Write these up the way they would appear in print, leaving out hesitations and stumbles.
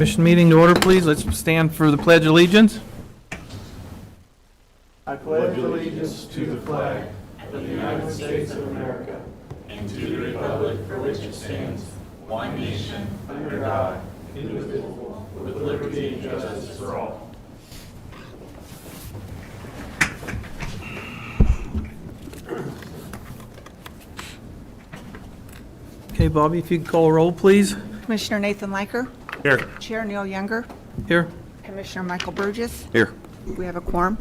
Commission meeting to order, please. Let's stand for the Pledge of Allegiance. I pledge allegiance to the flag of the United States of America and to the republic for which it stands, one nation, under God, indivisible, with liberty and justice for all. Okay, Bobby, if you could call a roll, please. Commissioner Nathan Liker. Here. Chair Neil Younger. Here. Commissioner Michael Burgess. Here. We have a quorum.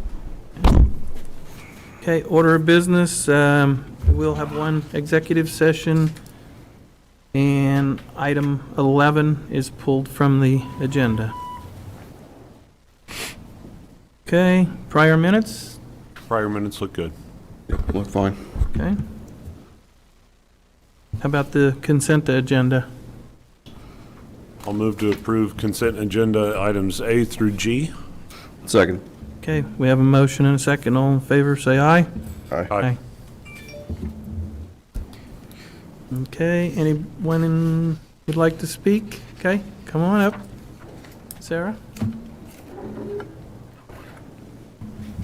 Okay, order of business. We'll have one executive session, and item 11 is pulled from the agenda. Okay, prior minutes. Prior minutes look good. Look fine. Okay. How about the consent agenda? I'll move to approve consent agenda items A through G. Second. Okay, we have a motion and a second. All in favor, say aye. Aye. Okay, anyone would like to speak? Okay, come on up. Sarah?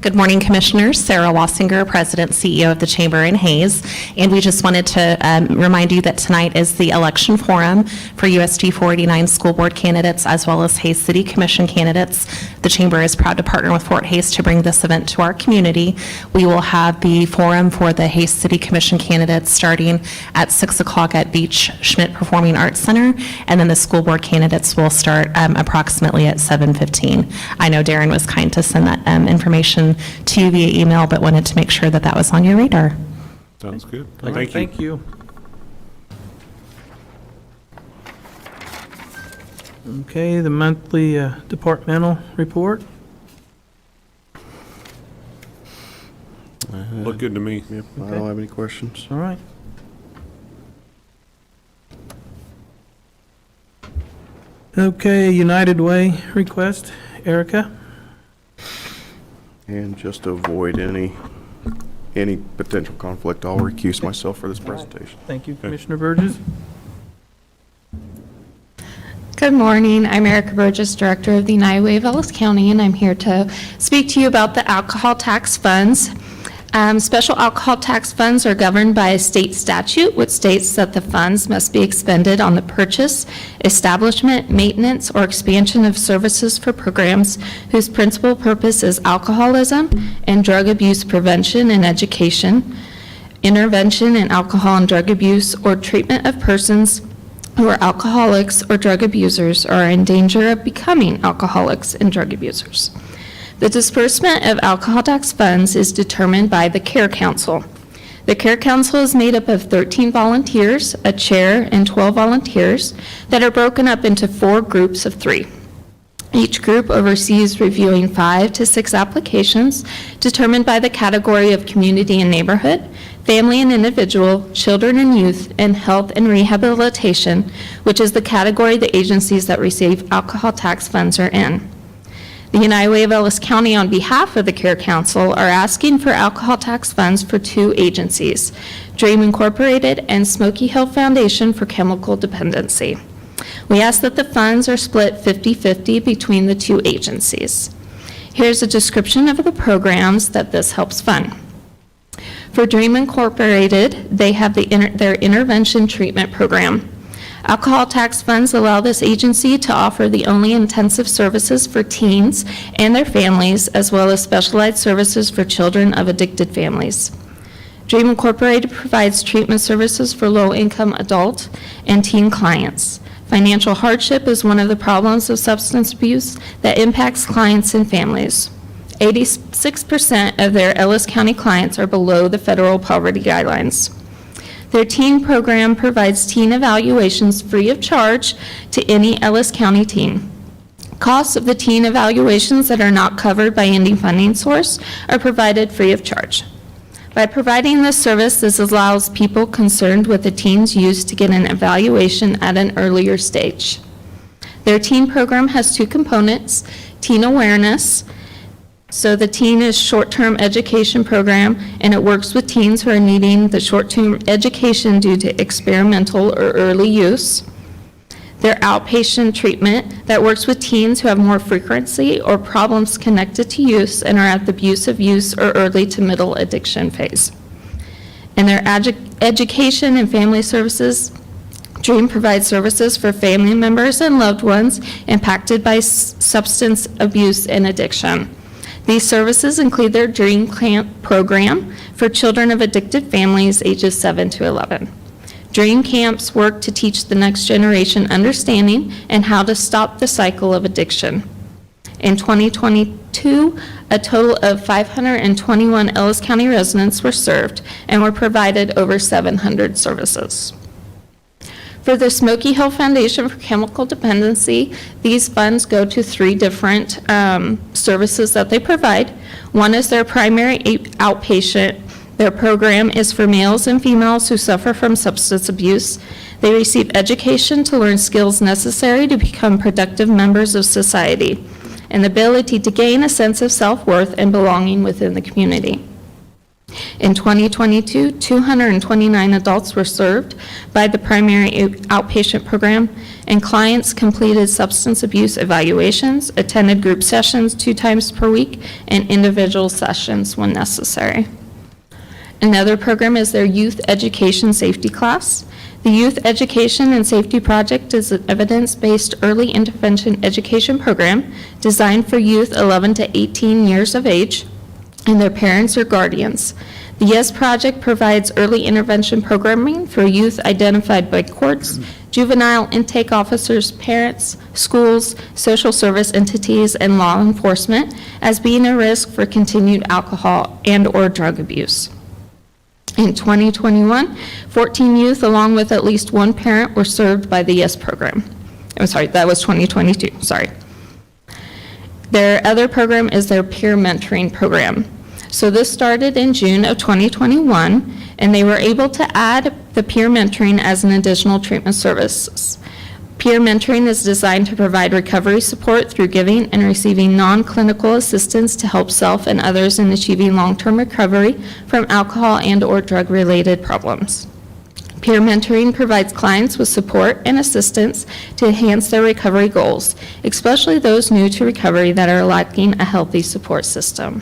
Good morning, Commissioners. Sarah Wassinger, President, CEO of the Chamber in Hayes. And we just wanted to remind you that tonight is the election forum for USD 489 school board candidates as well as Hayes City Commission candidates. The Chamber is proud to partner with Fort Hayes to bring this event to our community. We will have the forum for the Hayes City Commission candidates starting at 6 o'clock at Beach Schmidt Performing Arts Center, and then the school board candidates will start approximately at 7:15. I know Darren was kind to send that information to you via email, but wanted to make sure that that was on your radar. Sounds good. All right, Thank you. Okay, the monthly departmental report. Look good to me. Yep, I don't have any questions. All right. Okay, United Way request. Erica? And just to avoid any potential conflict, I'll recuse myself for this presentation. Thank you, Commissioner Burgess. Good morning. I'm Erica Burgess, Director of the United Way of Ellis County, and I'm here to speak to you about the alcohol tax funds. Special alcohol tax funds are governed by a state statute, which states that the funds must be expended on the purchase, establishment, maintenance, or expansion of services for programs whose principal purpose is alcoholism and drug abuse prevention and education, intervention in alcohol and drug abuse, or treatment of persons who are alcoholics or drug abusers or are in danger of becoming alcoholics and drug abusers. The disbursement of alcohol tax funds is determined by the Care Council. The Care Council is made up of 13 volunteers, a chair, and 12 volunteers that are broken up into 4 groups of 3. Each group oversees reviewing 5 to 6 applications determined by the category of community and neighborhood, family and individual, children and youth, and health and rehabilitation, which is the category the agencies that receive alcohol tax funds are in. The United Way of Ellis County, on behalf of the Care Council, are asking for alcohol tax funds for 2 agencies, Dream Incorporated and Smoky Hill Foundation for Chemical Dependency. We ask that the funds are split 50-50 between the 2 agencies. Here's a description of the programs that this helps fund. For Dream Incorporated, they have their intervention treatment program. Alcohol tax funds allow this agency to offer the only intensive services for teens and their families, as well as specialized services for children of addicted families. Dream Incorporated provides treatment services for low-income adult and teen clients. Financial hardship is one of the problems of substance abuse that impacts clients and families. 86% of their Ellis County clients are below the federal poverty guidelines. Their teen program provides teen evaluations free of charge to any Ellis County teen. Costs of the teen evaluations that are not covered by any funding source are provided free of charge. By providing this service, this allows people concerned with the teen's use to get an evaluation at an earlier stage. Their teen program has 2 components: teen awareness. So the teen is short-term education program, and it works with teens who are needing the short-term education due to experimental or early use. They're outpatient treatment that works with teens who have more frequency or problems connected to use and are at the abusive use or early to middle addiction phase. In their education and family services, DREAM provides services for family members and loved ones impacted by substance abuse and addiction. These services include their DREAM Camp program for children of addicted families ages 7 to 11. DREAM camps work to teach the next generation understanding and how to stop the cycle of addiction. In 2022, a total of 521 Ellis County residents were served and were provided over 700 services. For the Smoky Hill Foundation for Chemical Dependency, these funds go to 3 different services that they provide. One is their primary outpatient. Their program is for males and females who suffer from substance abuse. They receive education to learn skills necessary to become productive members of society and the ability to gain a sense of self-worth and belonging within the community. In 2022, 229 adults were served by the primary outpatient program, and clients completed substance abuse evaluations, attended group sessions 2 times per week, and individual sessions when necessary. Another program is their Youth Education Safety class. The Youth Education and Safety Project is an evidence-based early intervention education program designed for youth 11 to 18 years of age and their parents or guardians. The YES Project provides early intervention programming for youth identified by courts, juvenile intake officers, parents, schools, social service entities, and law enforcement as being a risk for continued alcohol and/or drug abuse. In 2021, 14 youth along with at least 1 parent were served by the YES program. I'm sorry, that was 2022, sorry. Their other program is their peer mentoring program. So this started in June of 2021, and they were able to add the peer mentoring as an additional treatment service. Peer mentoring is designed to provide recovery support through giving and receiving non-clinical assistance to help self and others in achieving long-term recovery from alcohol and/or drug-related problems. Peer mentoring provides clients with support and assistance to enhance their recovery goals, especially those new to recovery that are lacking a healthy support system.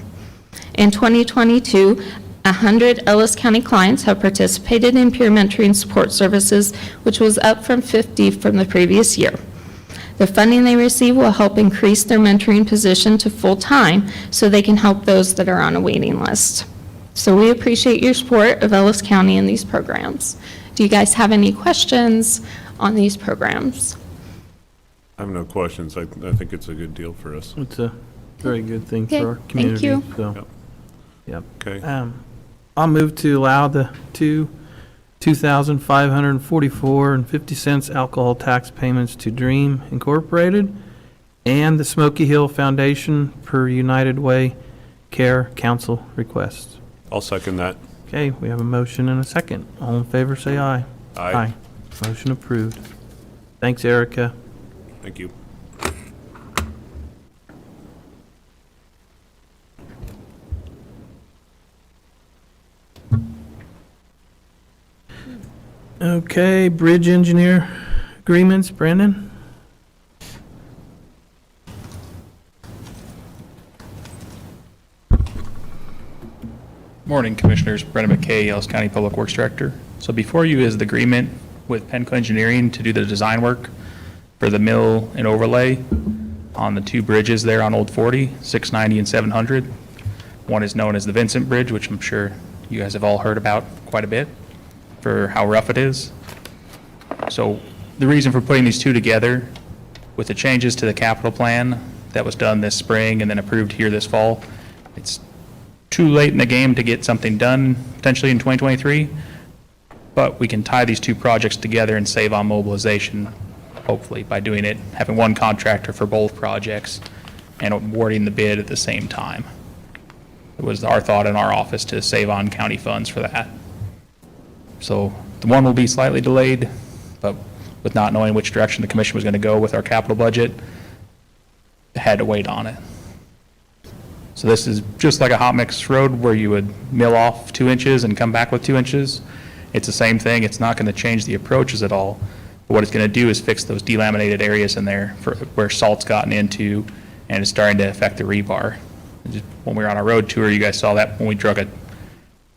In 2022, 100 Ellis County clients have participated in peer mentoring support services, which was up from 50 from the previous year. The funding they receive will help increase their mentoring position to full-time so they can help those that are on a waiting list. So we appreciate your support of Ellis County in these programs. Do you guys have any questions on these programs? I have no questions. I think it's a good deal for us. It's a very good thing Okay, for our thank community. you. So, Yep. yep. Okay. I'll move to allow the 2,544.50 alcohol tax payments to Dream Incorporated and the Smoky Hill Foundation per United Way Care Council requests. I'll second that. Okay, we have a motion and a second. All in favor, say aye. Aye. Motion approved. Thanks, Erica. Thank you. Okay, bridge engineer agreements, Brandon? Morning, Commissioners. Brendan McKay, Ellis County Public Works Director. So before you is the agreement with Penco Engineering to do the design work for the mill and overlay on the 2 bridges there on Old 40, 690 and 700. One is known as the Vincent Bridge, which I'm sure you guys have all heard about quite a bit for how rough it is. So the reason for putting these 2 together with the changes to the capital plan that was done this spring and then approved here this fall, it's too late in the game to get something done potentially in 2023, but we can tie these 2 projects together and save on mobilization, hopefully, by doing it, having one contractor for both projects and awarding the bid at the same time. It was our thought in our office to save on county funds for that. So the one will be slightly delayed, but with not knowing which direction the commission was going to go with our capital budget, had to wait on it. So this is just like a hot mix road where you would mill off 2 inches and come back with 2 inches. It's the same thing. It's not going to change the approaches at all. But what it's going to do is fix those delaminated areas in there for where salt's gotten into and it's starting to affect the rebar. Just when we were on our road tour, you guys saw that when we drug a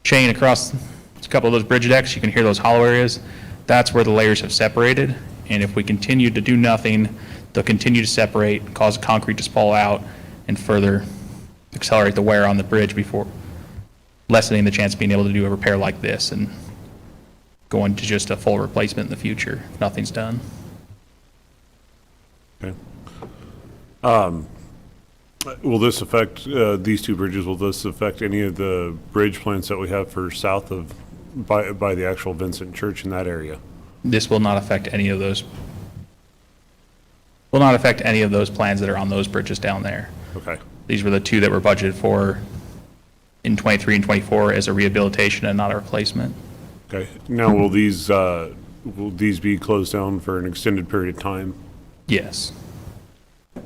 chain across a couple of those bridge decks, you can hear those hollow areas. That's where the layers have separated. And if we continue to do nothing, they'll continue to separate, cause concrete to spall out, and further accelerate the wear on the bridge before lessening the chance of being able to do a repair like this and going to just a full replacement in the future if nothing's done. Okay. Will this affect these two bridges? Will this affect any of the bridge plans that we have for south of, by the actual Vincent Church in that area? This will not affect any of those, plans that are on those bridges down there. Okay. These were the two that were budgeted for in 23 and 24 as a rehabilitation and not a replacement. Okay. Now, will these be closed down for an extended period of time? Yes.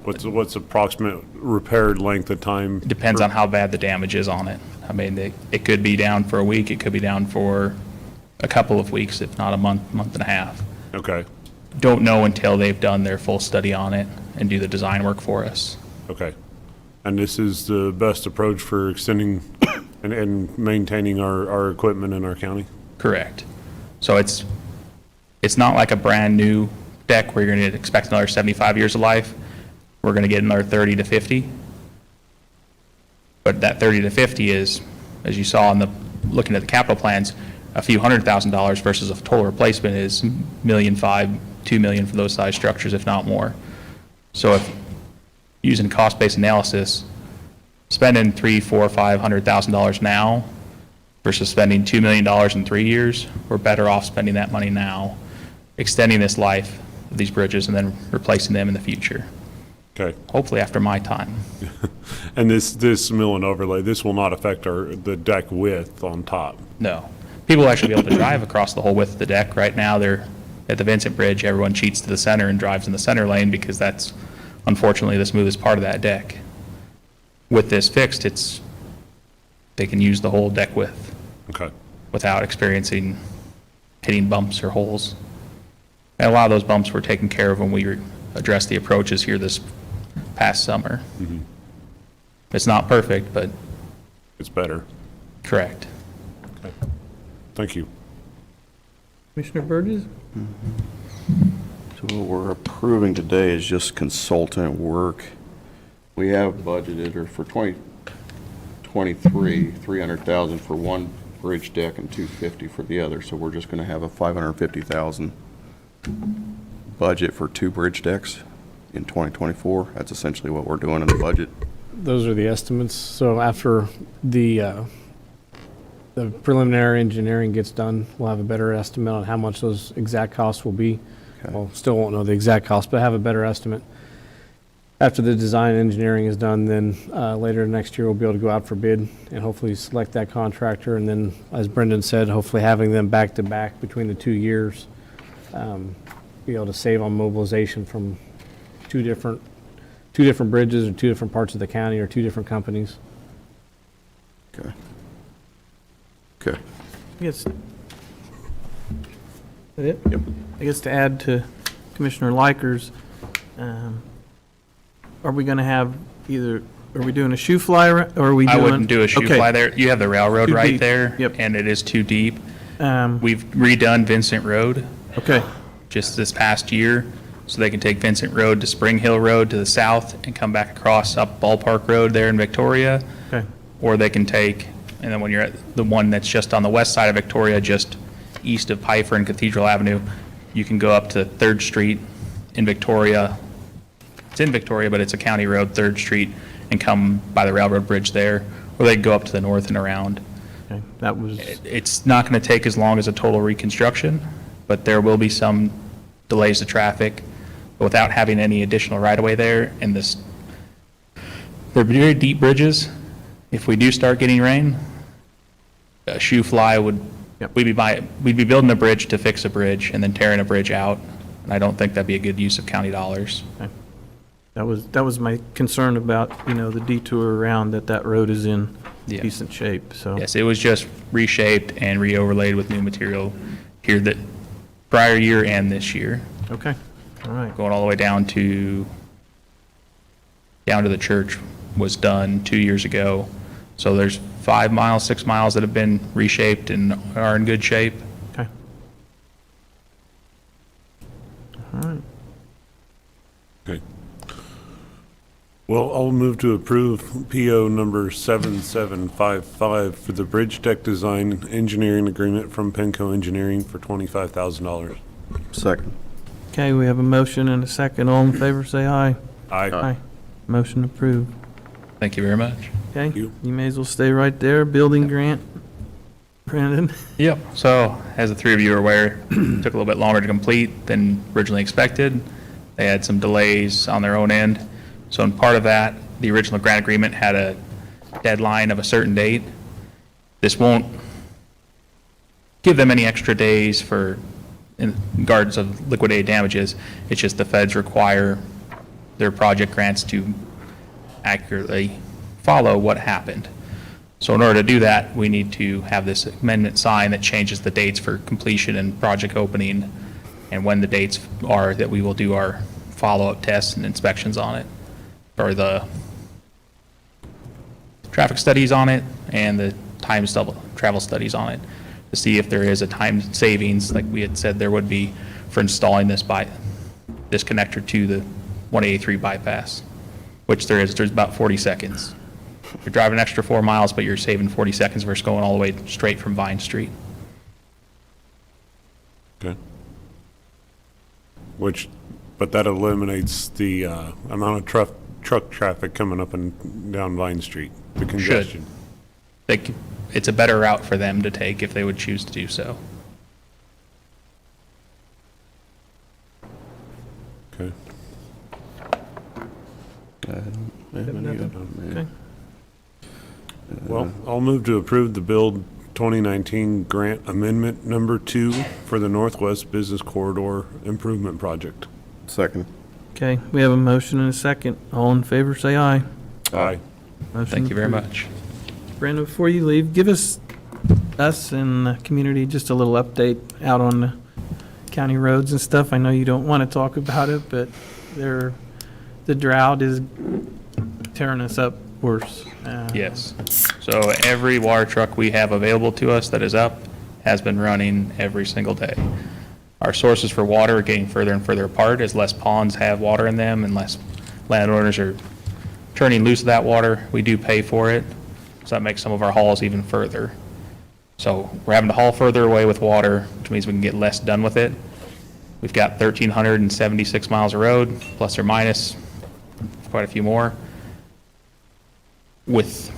What's approximate repaired length of time? It depends on how bad the damage is on it. I mean, it could be down for a week, it could be down for a couple of weeks, if not a month, month and a half. Okay. Don't know until they've done their full study on it and do the design work for us. Okay. And this is the best approach for extending and maintaining our equipment in our county? Correct. So it's not like a brand new deck where you're going to expect another 75 years of life. We're going to get another 30 to 50. But that 30 to 50 is, as you saw looking at the capital plans, a few $100,000 versus a total replacement is $1.5 million, $2 million for those size structures, if not more. So if using cost-based analysis, spending $300,000, $400,000, $500,000 now versus spending $2 million in 3 years, we're better off spending that money now, extending this life of these bridges and then replacing them in the future. Okay. Hopefully after my time. And this mill and overlay, this will not affect the deck width on top? No. People will actually be able to drive across the whole width of the deck. Right now, they're at the Vincent Bridge, everyone cheats to the center and drives in the center lane because that's unfortunately the smoothest part of that deck. With this fixed, they can use the whole deck width. Okay. Without experiencing hitting bumps or holes. And a lot of those bumps were taken care of when we addressed the approaches here this past summer. Mm-hmm. It's not perfect, but It's better. correct. Okay. Thank you. Commissioner Burgess? So what we're approving today is just consultant work. We have budgeted, or for 2023, 300,000 for one bridge deck and 250 for the other, so we're just gonna have a 550,000 budget for two bridge decks in 2024. That's essentially what we're doing in the budget. Those are the estimates. So after the preliminary engineering gets done, we'll have a better estimate on how much those exact costs will be. Okay. Well, still won't know the exact cost, but have a better estimate. After the design engineering is done, then later next year, we'll be able to go out for bid and hopefully select that contractor. And then, as Brendan said, hopefully having them back to back between the 2 years, be able to save on mobilization from two different bridges or two different parts of the county or two different companies. Okay. Okay. Yes. That it? Yep. I guess to add to Commissioner Likers, are we going to have are we doing a shoe fly or are we doing? I wouldn't do a shoe Okay. fly there. You have the railroad Too right deep. there. Yep. And it is too deep. Um, We've redone Vincent Road Okay, just this past year, so they can take Vincent Road to Spring Hill Road to the south and come back across up Ballpark Road there in Victoria. okay, Or they can take, and then when you're at the one that's just on the west side of Victoria, just east of Pfeiffer and Cathedral Avenue, you can go up to 3rd Street in Victoria. It's in Victoria, but it's a county road, 3rd Street, and come by the railroad bridge there. Or they can go up to the north and around. okay. That was, It's not going to take as long as a total reconstruction, but there will be some delays to traffic. But without having any additional right-of-way there, and they're very deep bridges. If we do start getting rain, a shoe fly would, Yep. we'd be building a bridge to fix a bridge and then tearing a bridge out. And I don't think that'd be a good use of county dollars. that was my concern about, the detour around, that road is in Yeah. decent shape, so. Yes, it was just reshaped and re-overlaid with new material here that prior year and this year. Okay, all right. going all the way down to the church was done 2 years ago. So there's 5 miles, 6 miles that have been reshaped and are in good shape. Okay. All right. Okay. Well, I'll move to approve PO number 7755 for the bridge deck design engineering agreement from Penco Engineering for $25,000. Second. Okay, we have a motion and a second. All in favor, say aye. Aye. Motion approved. Thank you very much. Okay, you. you may as well stay right there. Building grant. Brandon? Yep. So, as the three of you are aware, it took a little bit longer to complete than originally expected. They had some delays on their own end. So, in part of that, the original grant agreement had a deadline of a certain date. This won't give them any extra days for in regards of liquidated damages. It's just the feds require their project grants to accurately follow what happened. So in order to do that, we need to have this amendment signed that changes the dates for completion and project opening and when the dates are that we will do our follow-up tests and inspections on it, or the traffic studies on it and the time travel studies on it to see if there is a time savings, like we had said there would be, for installing this connector to the 183 bypass, which there is. There's about 40 seconds. You're driving an extra 4 miles, but you're saving 40 seconds versus going all the way straight from Vine Street. Okay. But that eliminates the amount of truck traffic coming up and down Vine Street, the congestion. It's a better route for them to take if they would choose to do so. Okay. Okay. Well, I'll move to approve the Build 2019 Grant Amendment Number 2 for the Northwest Business Corridor Improvement Project. Second. Okay, we have a motion and a second. All in favor, say aye. Aye. Motion Thank you very approved. much. Brandon, before you leave, give us and the community just a little update out on the county roads and stuff. I know you don't want to talk about it, but the drought is tearing us up worse. Yes. So every water truck we have available to us that is up has been running every single day. Our sources for water are getting further and further apart as less ponds have water in them and less landowners are turning loose of that water. We do pay for it, so that makes some of our hauls even further. So we're having to haul further away with water, which means we can get less done with it. We've got 1,376 miles of road, plus or minus quite a few more. With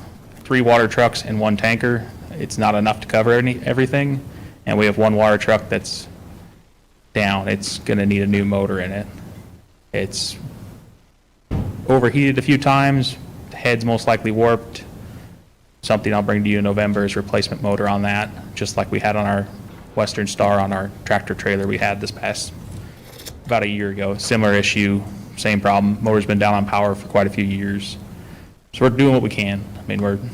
3 water trucks and 1 tanker, it's not enough to cover everything, and we have 1 water truck that's down. It's going to need a new motor in it. It's overheated a few times, the head's most likely warped. Something I'll bring to you in November is replacement motor on that, just like we had on our Western Star on our tractor trailer we had this past about a year ago. Similar issue, same problem. Motor's been down on power for quite a few years. So we're doing what we can. I mean,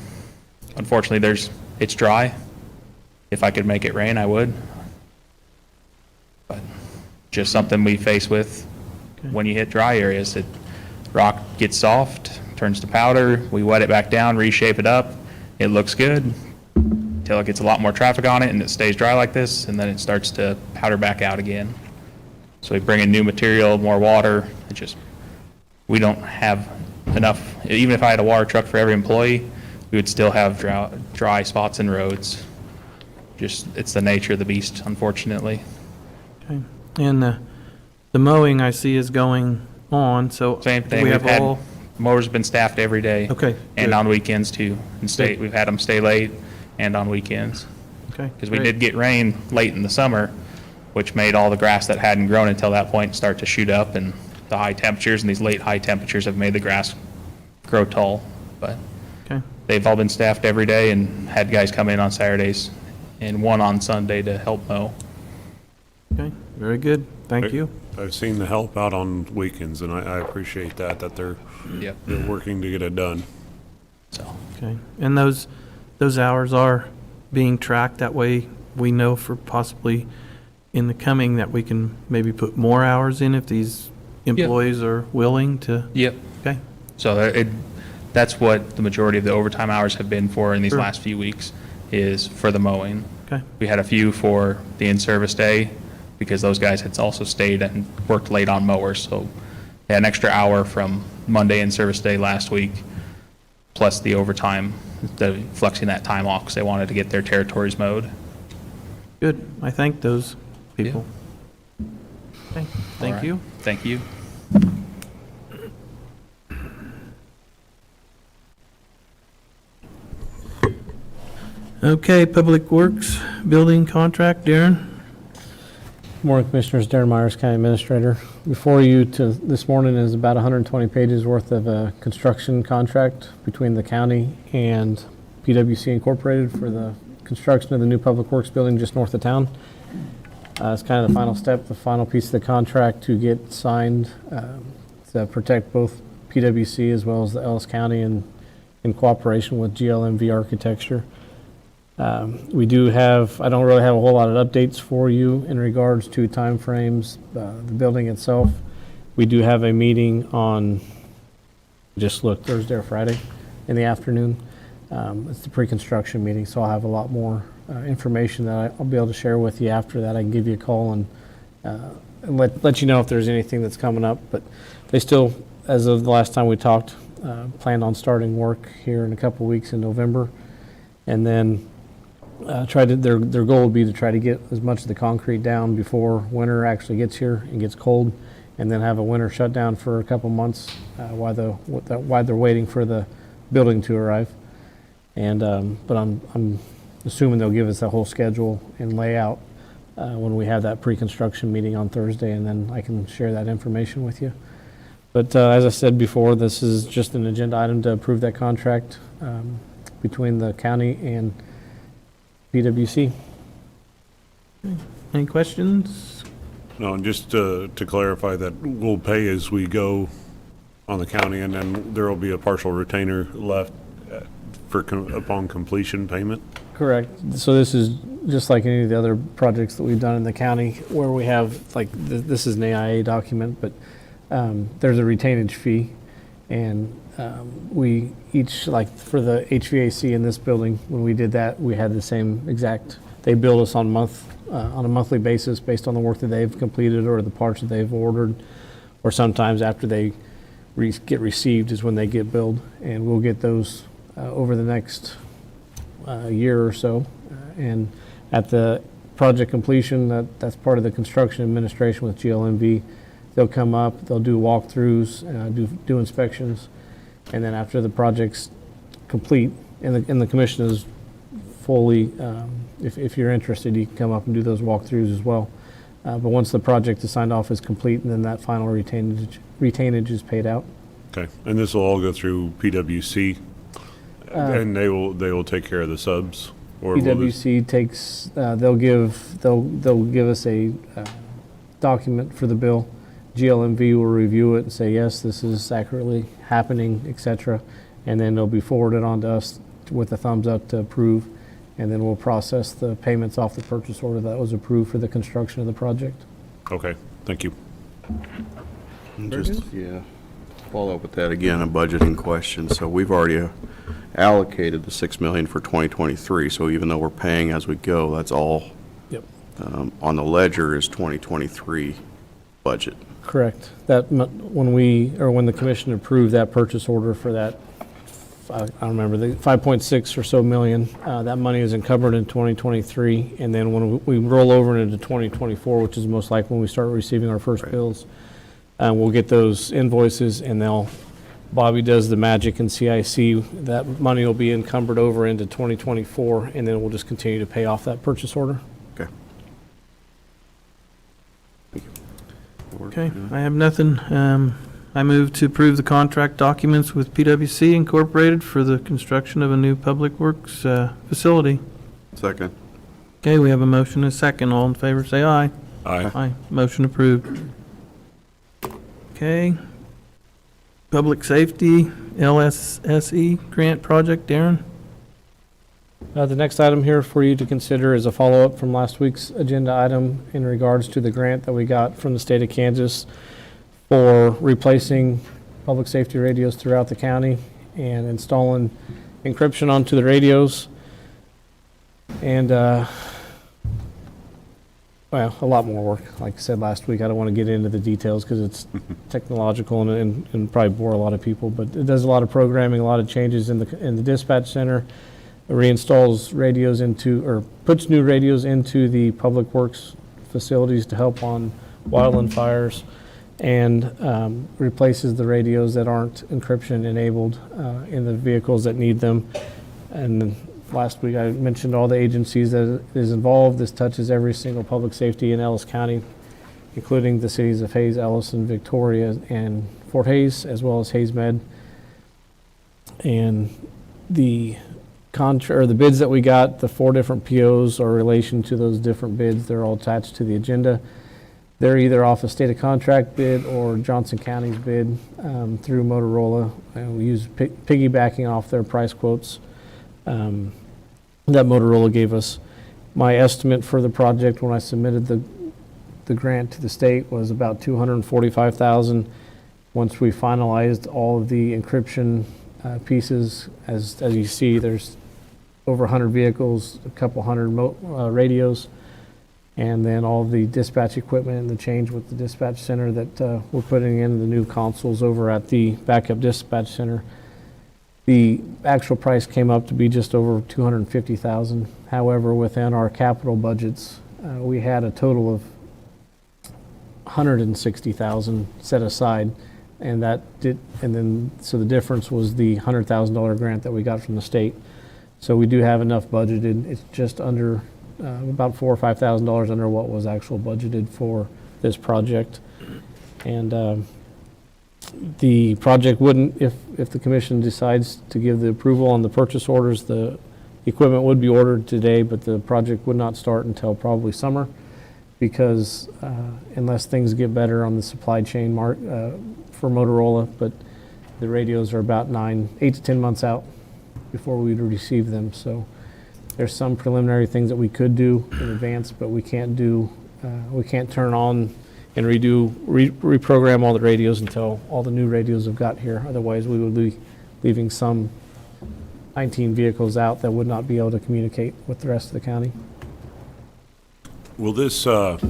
unfortunately, it's dry. If I could make it rain, I would. But just something we face with when you hit dry areas. Rock gets soft, turns to powder, we wet it back down, reshape it up. It looks good until it gets a lot more traffic on it and it stays dry like this, and then it starts to powder back out again. So we bring in new material, more water. We don't have enough. Even if I had a water truck for every employee, we would still have dry spots in roads. It's the nature of the beast, unfortunately. Okay. And the mowing I see is going on, so. Same thing. We have all. Mowers have been staffed every day. Okay, And good. on weekends too. Good. We've had them stay late and on weekends. Okay. Because we great. did get rain late in the summer, which made all the grass that hadn't grown until that point start to shoot up, and the high temperatures and these late high temperatures have made the grass grow tall. But Okay. they've all been staffed every day and had guys come in on Saturdays and 1 on Sunday to help mow. Okay, very good. Thank you. I've seen the help out on weekends, and I appreciate that they're Yep. working to get it done. So, Okay. And those hours are being tracked, that way we know for possibly in the coming that we can maybe put more hours in if these employees are willing to? Yep. Okay, So that's what the majority of the overtime hours have been for in these Sure. last few weeks, is for the mowing. okay, We had a few for the in-service day, because those guys had also stayed and worked late on mowers, so they had an extra hour from Monday in-service day last week, plus the overtime, the flexing that time off, because they wanted to get their territories mowed. good. I thank those people. Okay, All thank right. you. Thank you. Okay, Public Works Building Contract, Darren? Morning, Commissioners. Darren Myers, County Administrator. Before you this morning is about 120 pages worth of a construction contract between the county and PWC Incorporated for the construction of the new Public Works building just north of town. It's kind of the final step, the final piece of the contract to get signed to protect both PWC as well as the Ellis County in cooperation with GLMV Architecture. We do have, I don't really have a whole lot of updates for you in regards to timeframes, the building itself. We do have a meeting on, just look, Thursday or Friday in the afternoon. It's the pre-construction meeting, so I'll have a lot more information that I'll be able to share with you after that. I can give you a call and let you know if there's anything that's coming up. But they still, as of the last time we talked, planned on starting work here in a couple weeks in November. And then their goal would be to try to get as much of the concrete down before winter actually gets here and gets cold, and then have a winter shutdown for a couple months while they're waiting for the building to arrive. And but I'm assuming they'll give us a whole schedule and layout when we have that pre-construction meeting on Thursday, and then I can share that information with you. But as I said before, this is just an agenda item to approve that contract between the county and PWC. Any questions? No, and just to clarify that we'll pay as we go on the county, and then there will be a partial retainer left upon completion payment? Correct. So this is just like any of the other projects that we've done in the county where we have, like, this is an AIA document, but there's a retainage fee. And we each, like for the HVAC in this building, when we did that, we had the same exact, they billed us on a monthly basis based on the work that they've completed or the parts that they've ordered, or sometimes after they get received is when they get billed. And we'll get those over the next year or so. And at the project completion, that's part of the construction administration with GLMV. They'll come up, they'll do walkthroughs, do inspections, and then after the project's complete, and the commission is fully, if you're interested, you can come up and do those walkthroughs as well. But once the project is signed off as complete, and then that final retainage is paid out. Okay, and this will all go through PWC, and they will take care of the subs? Or will this- PWC takes, they'll give us a document for the bill. GLMV will review it and say, yes, this is accurately happening, et cetera. And then it'll be forwarded on to us with a thumbs up to approve. And then we'll process the payments off the purchase order that was approved for the construction of the project. Okay, thank you. Just, yeah, follow up with that again, a budgeting question. So we've already allocated the $6 million for 2023. So even though we're paying as we go, that's all Yep. on the ledger is 2023 budget. Correct. When the commission approved that purchase order for that, I don't remember, the 5.6 or so million, that money is encumbered in 2023. And then when we roll over into 2024, which is most likely when we start receiving our first bills, we'll get those invoices, and Bobby does the magic in CIC. That money will be encumbered over into 2024, and then we'll just continue to pay off that purchase order. Okay. Okay, I have nothing. I move to approve the contract documents with PWC Incorporated for the construction of a new Public Works facility. Second. Okay, we have a motion and a second. All in favor, say aye. Aye. Aye. Motion approved. Okay. Public Safety LSSE Grant Project, Darren? The next item here for you to consider is a follow-up from last week's agenda item in regards to the grant that we got from the state of Kansas for replacing public safety radios throughout the county and installing encryption onto the radios. And, well, a lot more work. Like I said last week, I don't want to get into the details because it's technological and probably bore a lot of people, but it does a lot of programming, a lot of changes in the dispatch center. It reinstalls radios into, or puts new radios into the public works facilities to help on wildland fires, and replaces the radios that aren't encryption enabled in the vehicles that need them. And last week I mentioned all the agencies that is involved. This touches every single public safety in Ellis County, including the cities of Hays, Ellison, Victoria, and Fort Hays, as well as Hays Med. And the bids that we got, the 4 different POs are in relation to those different bids. They're all attached to the agenda. They're either off a state of contract bid or Johnson County's bid through Motorola. We use piggybacking off their price quotes that Motorola gave us. My estimate for the project when I submitted the grant to the state was about $245,000. Once we finalized all of the encryption pieces, as you see, there's over 100 vehicles, a couple hundred radios, and then all the dispatch equipment and the change with the dispatch center that we're putting in the new consoles over at the backup dispatch center. The actual price came up to be just over $250,000. However, within our capital budgets, we had a total of $160,000 set aside, and so the difference was the $100,000 grant that we got from the state. So we do have enough budgeted. It's just under about $4,000 or $5,000 under what was actual budgeted for this project. And the project wouldn't, if the commission decides to give the approval on the purchase orders, the equipment would be ordered today, but the project would not start until probably summer, because unless things get better on the supply chain for Motorola, but the radios are about 8 to 10 months out before we'd receive them. So there's some preliminary things that we could do in advance, but we can't turn on and reprogram all the radios until all the new radios have got here. Otherwise, we would be leaving some 19 vehicles out that would not be able to communicate with the rest of the county. Will this, does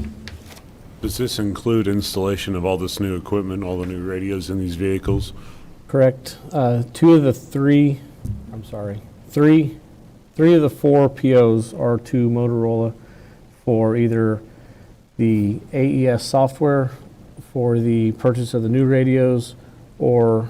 this include installation of all this new equipment, all the new radios in these vehicles? Correct. Three of the 4 POs are to Motorola for either the AES software, for the purchase of the new radios, or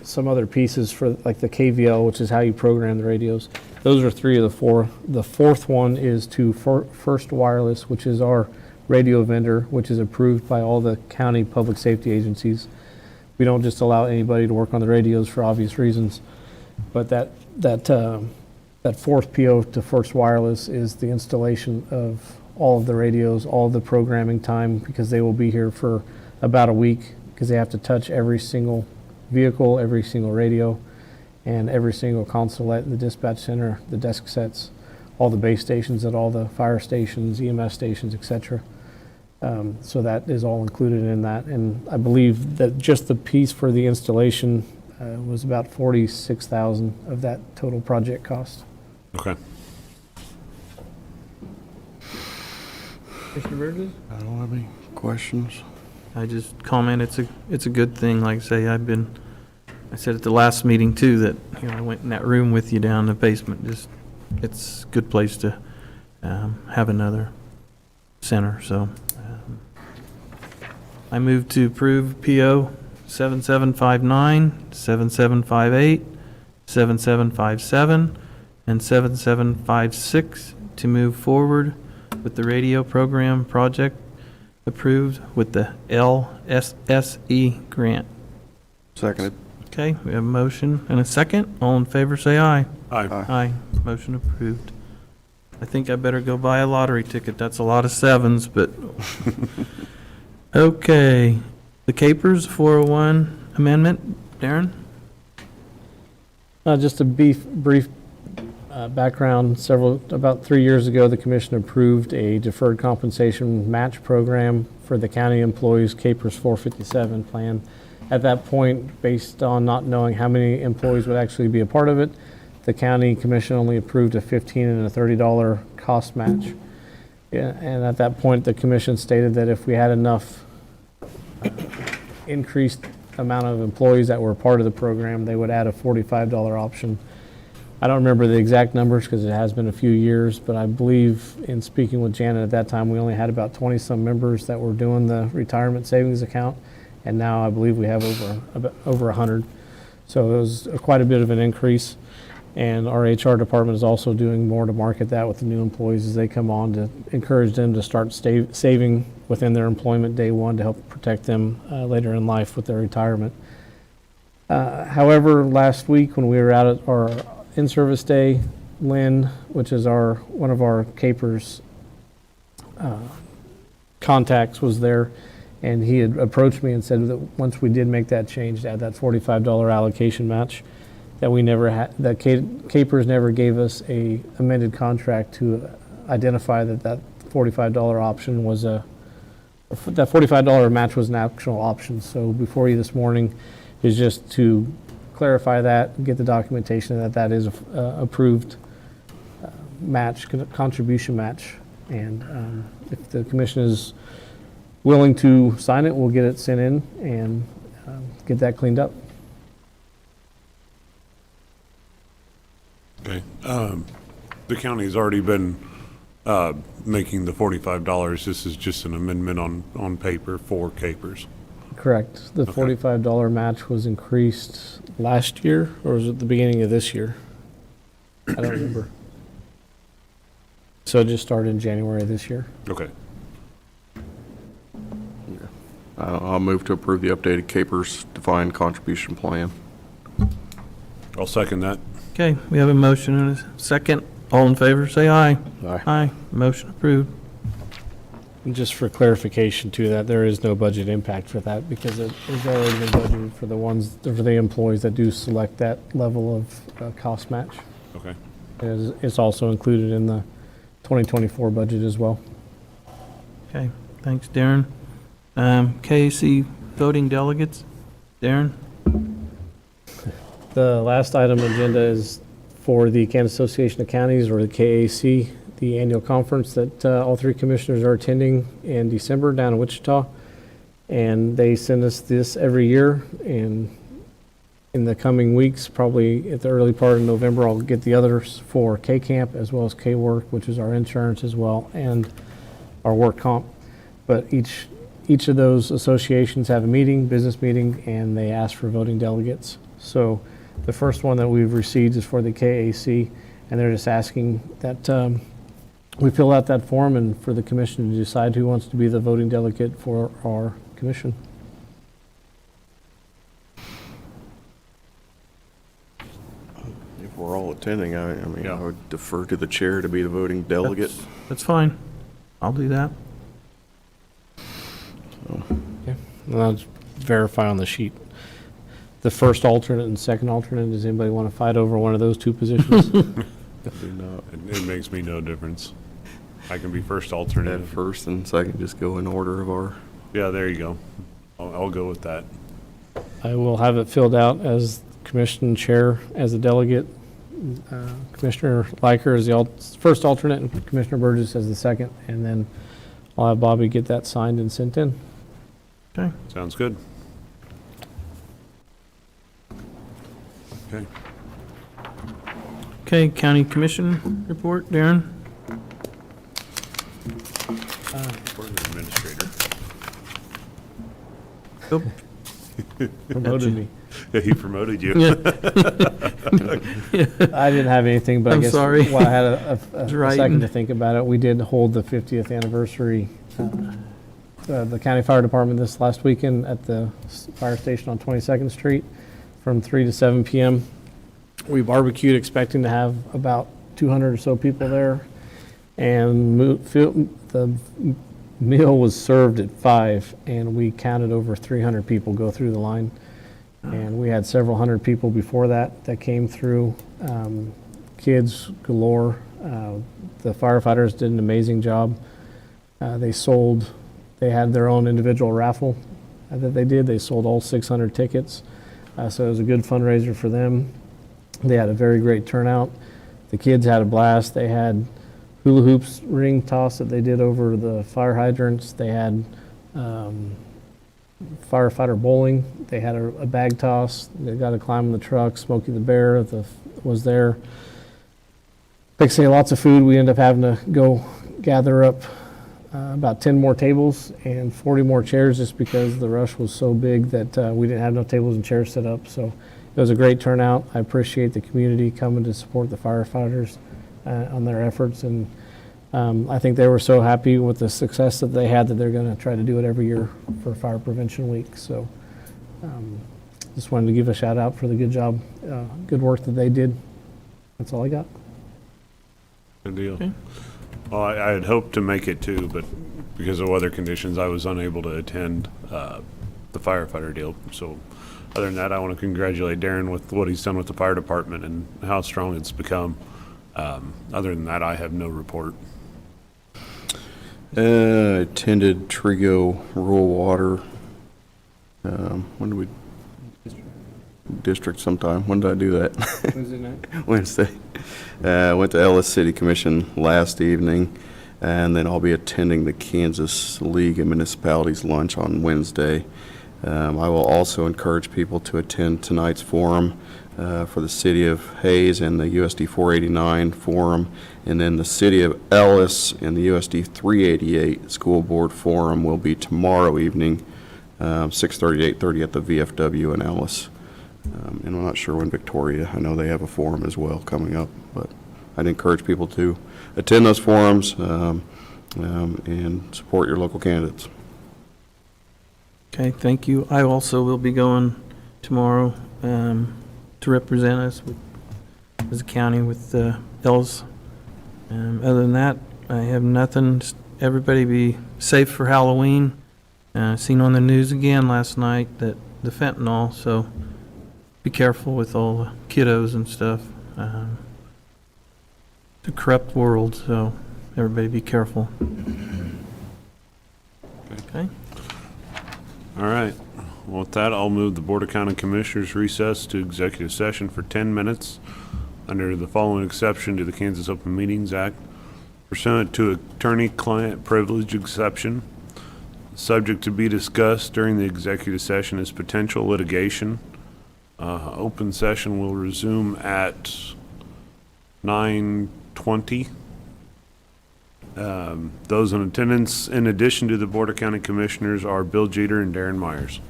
some other pieces for like the KVL, which is how you program the radios. Those are 3 of the 4. The 4th one is to First Wireless, which is our radio vendor, which is approved by all the county public safety agencies. We don't just allow anybody to work on the radios for obvious reasons. But that 4th PO to First Wireless is the installation of all of the radios, all of the programming time, because they will be here for about a week, because they have to touch every single vehicle, every single radio, and every single consolette in the dispatch center, the desk sets, all the base stations at all the fire stations, EMS stations, etc. So that is all included in that. And I believe that just the piece for the installation was about $46,000 of that total project cost. Okay. Commissioner Burgess? I don't have any questions. I just comment, it's a good thing. Like I say, I said at the last meeting too, that, I went in that room with you down in the basement. It's a good place to have another center. So I move to approve PO 7759, 7758, 7757, and 7756 to move forward with the radio program project approved with the LSSE grant. Seconded. Okay, we have a motion and a second. All in favor, say aye. Aye. Aye. Motion approved. I think I better go buy a lottery ticket. That's a lot of 7s, but okay. The Capers 401 amendment, Darren? Just a brief Background, about 3 years ago, the commission approved a deferred compensation match program for the county employees, Capers 457 plan. At that point, based on not knowing how many employees would actually be a part of it, the county commission only approved a $15 and a $30 cost match. Yeah, and at that point, the commission stated that if we had enough increased amount of employees that were part of the program, they would add a $45 option. I don't remember the exact numbers because it has been a few years, but I believe in speaking with Janet at that time, we only had about 20-some members that were doing the retirement savings account, and now I believe we have over 100. So it was quite a bit of an increase, and our HR department is also doing more to market that with the new employees as they come on, to encourage them to start saving within their employment day one to help protect them later in life with their retirement. However, last week when we were out at our in-service day, Lynn, which is one of our Capers contacts, was there, and he had approached me and said that once we did make that change to add that $45 allocation match, that we never had, that Capers never gave us a amended contract to identify that $45 option was that $45 match was an actual option. So before you this morning is just to clarify that, get the documentation that is approved match, contribution match. And if the commission is willing to sign it, we'll get it sent in and get that cleaned up. Okay. The county's already been making the $45. This is just an amendment on paper for Capers. Correct. The Okay. $45 match was increased last year, or was it the beginning of this year? I don't remember. So it just started in January of this year. Okay. I'll move to approve the updated Capers defined contribution plan. I'll second that. Okay, we have a motion and a second. All in favor, say aye. Aye. Aye, motion approved. And just for clarification to that, there is no budget impact for that because it is already been budgeted for the employees that do select that level of cost match. Okay. It's also included in the 2024 budget as well. Okay, thanks, Darren. KAC voting delegates, Darren? The last item on the agenda is for the Kansas Association of Counties, or the KAC, the annual conference that all three commissioners are attending in December down in Wichita. And they send us this every year, and in the coming weeks, probably at the early part of November, I'll get the others for K-Camp as well as K-Work, which is our insurance as well, and our work comp. But each of those associations have a meeting, business meeting, and they ask for voting delegates. So the first one that we've received is for the KAC, and they're just asking that we fill out that form and for the commission to decide who wants to be the voting delegate for our commission. If we're all attending, I mean, Yeah. I would defer to the chair to be the voting delegate. That's fine. I'll do that. And I'll just verify on the sheet. The first alternate and second alternate, does anybody want to fight over one of those two positions? It makes me no difference. I can be first alternate. At first and second, just go in order of our, Yeah, there you go. I'll go with that. I will have it filled out as commission chair as a delegate. Commissioner Liker as the first alternate and Commissioner Burgess as the second. And then I'll have Bobby get that signed and sent in. Okay. Sounds good. Okay. Okay, county commission report, Darren? Where's the administrator? Nope. Promoted me. Yeah, he promoted you. Yeah. I didn't have anything, but I I'm guess sorry. while I had a writing. second to think about it, we did hold the 50th anniversary the county fire department this last weekend at the fire station on 22nd Street from 3 to 7 p.m. We barbecued expecting to have about 200 or so people there, and the meal was served at 5, and we counted over 300 people go through the line. And we had several hundred people before that came through. kids galore. The firefighters did an amazing job. They had their own individual raffle that they did. They sold all 600 tickets. So it was a good fundraiser for them. They had a very great turnout. The kids had a blast. They had hula hoops ring toss that they did over the fire hydrants. They had firefighter bowling. They had a bag toss. They got to climb in the truck. Smokey the Bear was there. Like I say, lots of food. We ended up having to go gather up about 10 more tables and 40 more chairs just because the rush was so big that we didn't have no tables and chairs set up. So it was a great turnout. I appreciate the community coming to support the firefighters on their efforts. And I think they were so happy with the success that they had that they're going to try to do it every year for Fire Prevention Week. So just wanted to give a shout out for the good job, good work that they did. That's all I got. Good deal. Okay. Well, I had hoped to make it too, but because of weather conditions, I was unable to attend the firefighter deal. So other than that, I want to congratulate Darren with what he's done with the fire department and how strong it's become. Other than that, I have no report. I attended Trigo Rural Water. When did we? District sometime. When did I do that? Wednesday night. Wednesday. Went to Ellis City Commission last evening, and then I'll be attending the Kansas League of Municipalities lunch on Wednesday. I will also encourage people to attend tonight's forum for the City of Hayes and the USD 489 forum, and then the City of Ellis and the USD 388 School Board forum will be tomorrow evening, 6:30 to 8:30 at the VFW in Ellis. And I'm not sure when Victoria, I know they have a forum as well coming up, but I'd encourage people to attend those forums and support your local candidates. Okay, thank you. I also will be going tomorrow to represent us as a county with Ellis. Other than that, I have nothing. Just everybody be safe for Halloween. Seen on the news again last night that the fentanyl, so be careful with all the kiddos and stuff. The corrupt world, so everybody be careful. Okay. All right. Well, with that, I'll move the Board of County Commissioners recess to executive session for 10 minutes under the following exception to the Kansas Open Meetings Act pursuant to attorney-client privilege exception. Subject to be discussed during the executive session is potential litigation. Open session will resume at 9:20. Those in attendance, in addition to the Board of County Commissioners, are Bill Jeter and Darren Myers.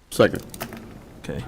Second. Okay.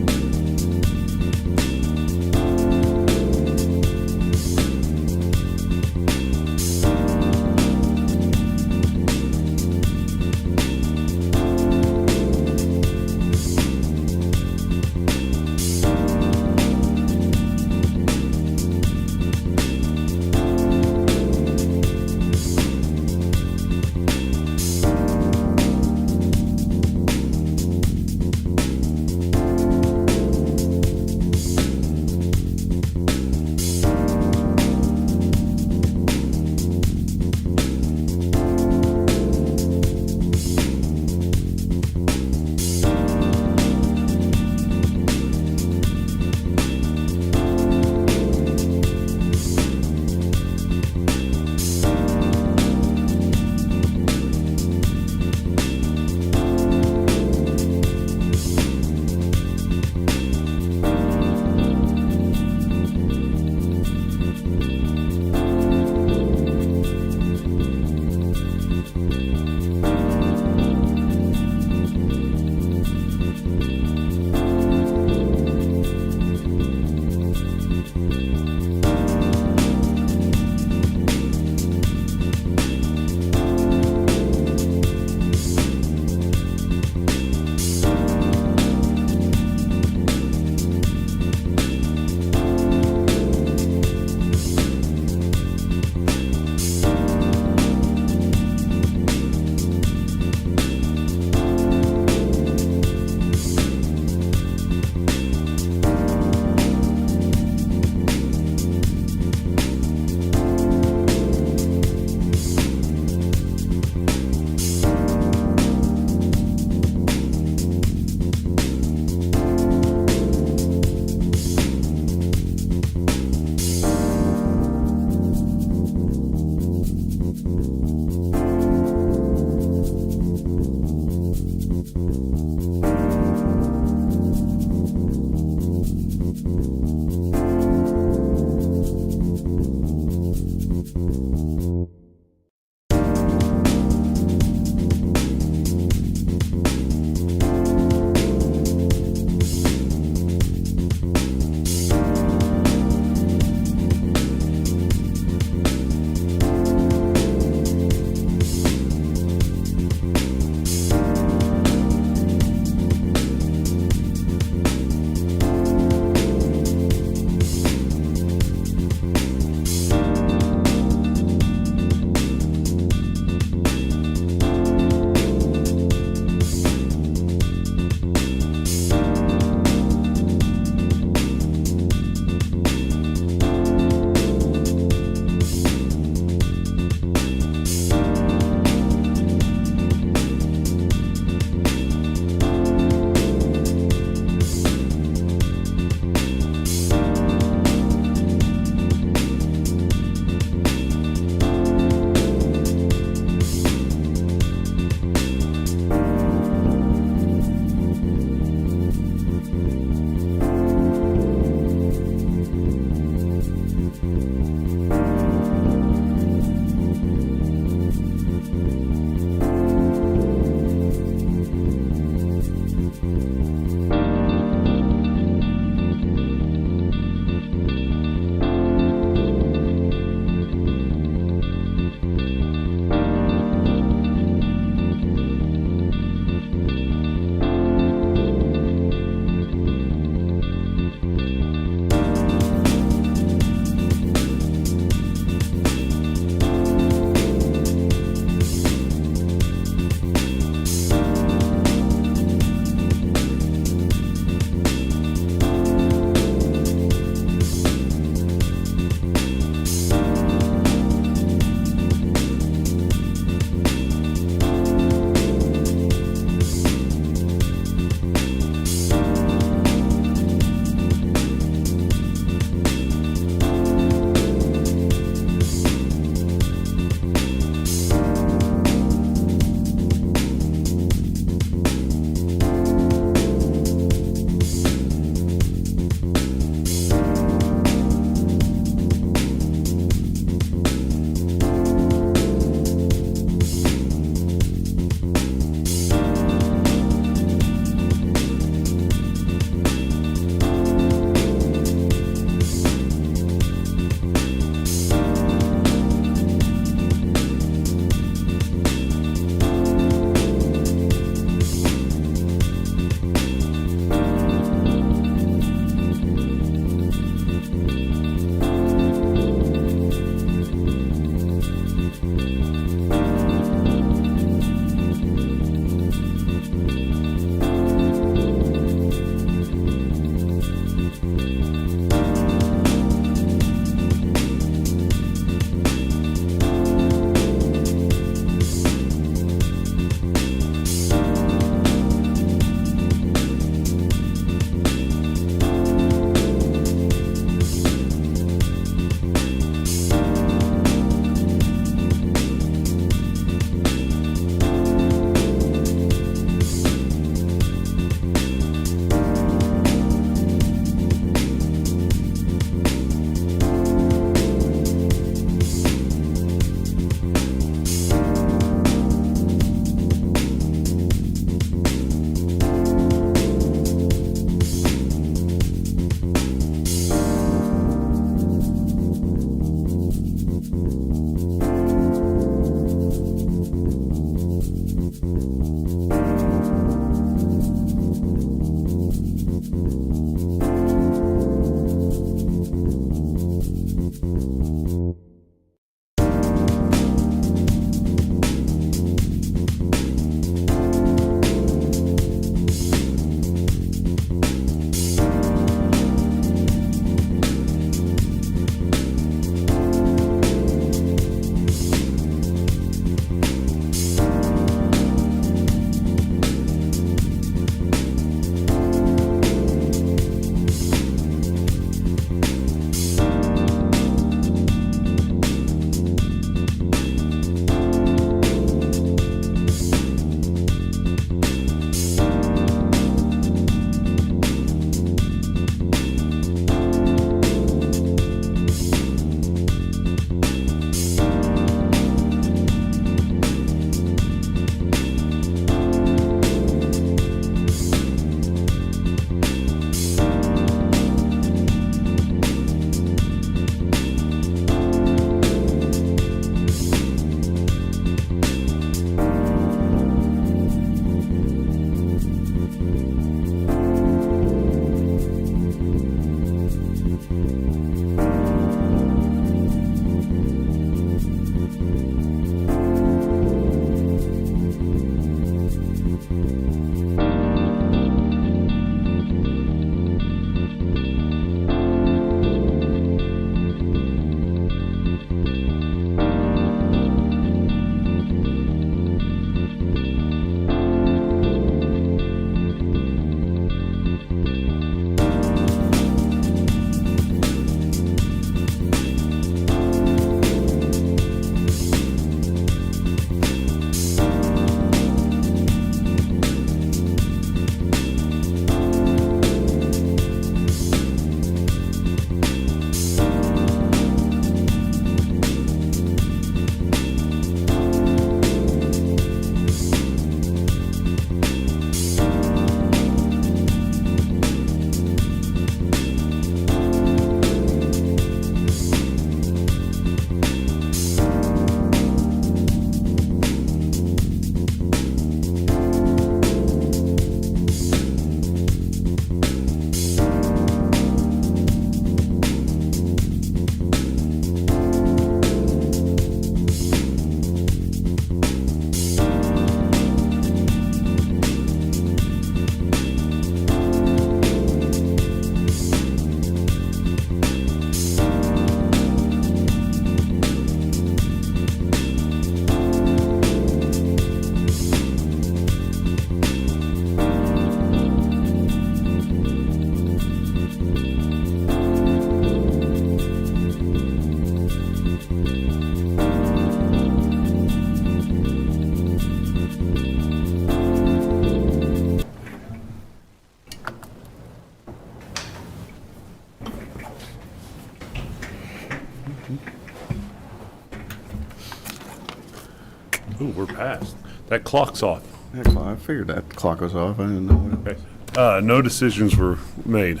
Ooh, we're past. That clock's off. I figured that clock was off. I didn't know what it was. Okay. No decisions were made.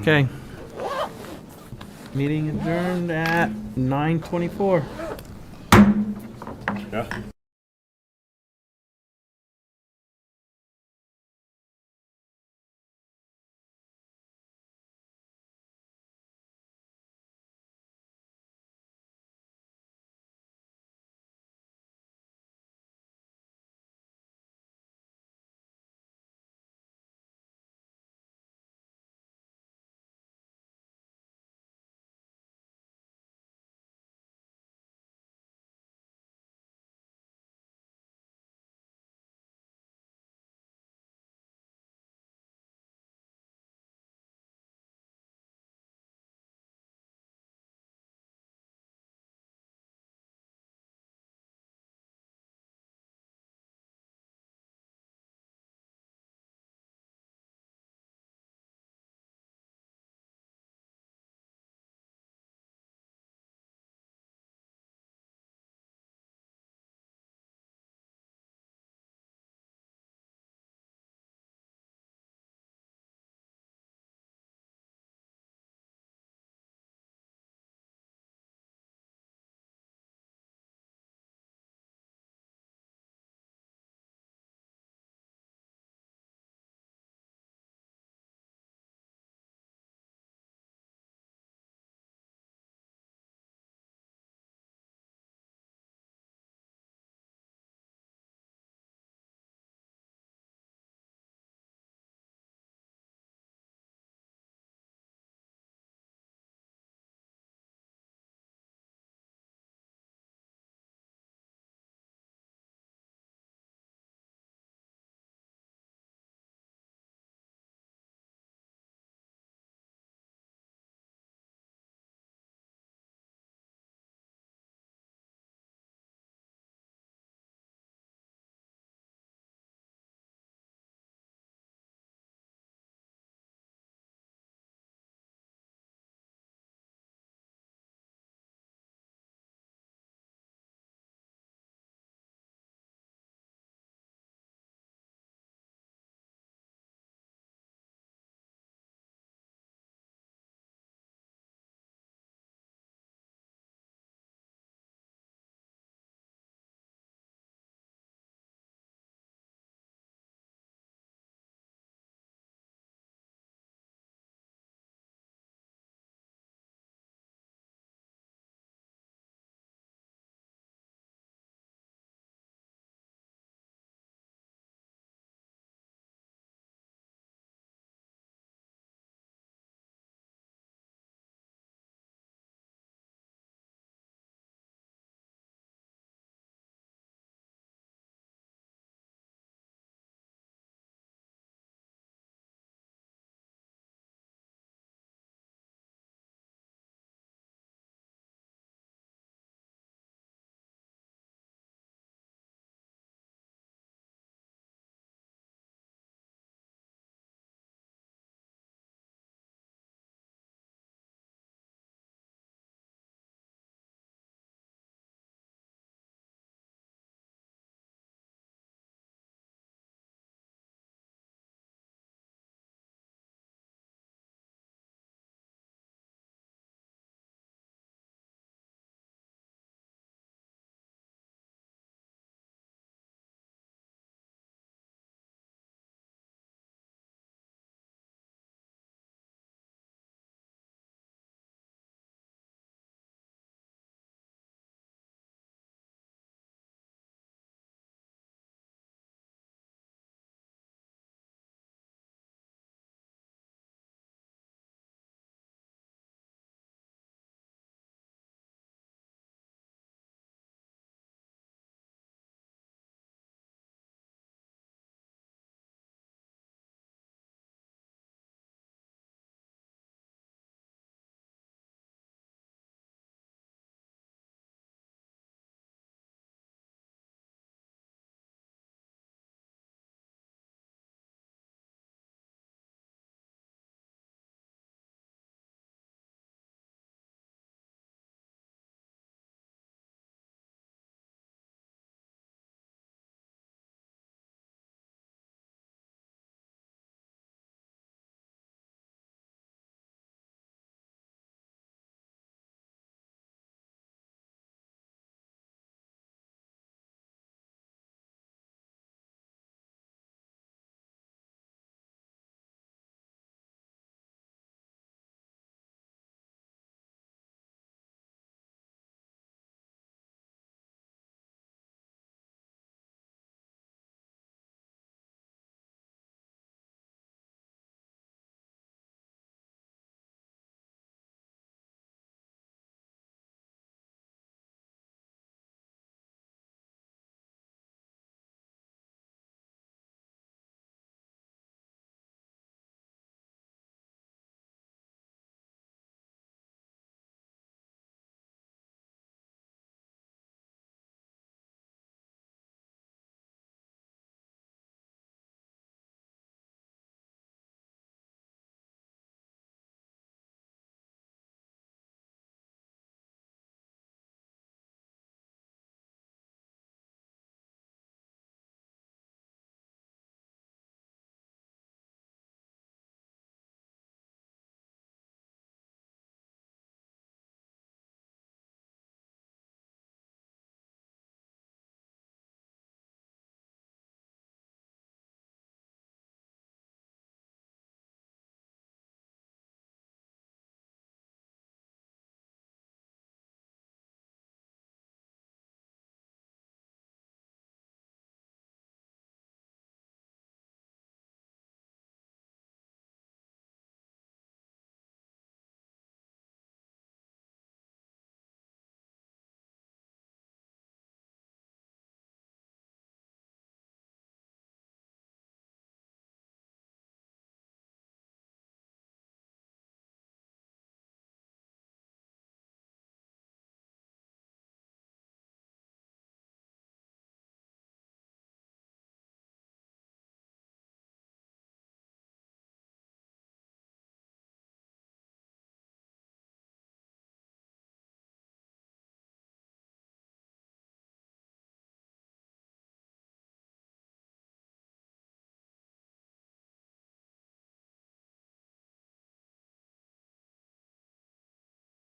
Okay. Meeting adjourned at 9:24. Yeah.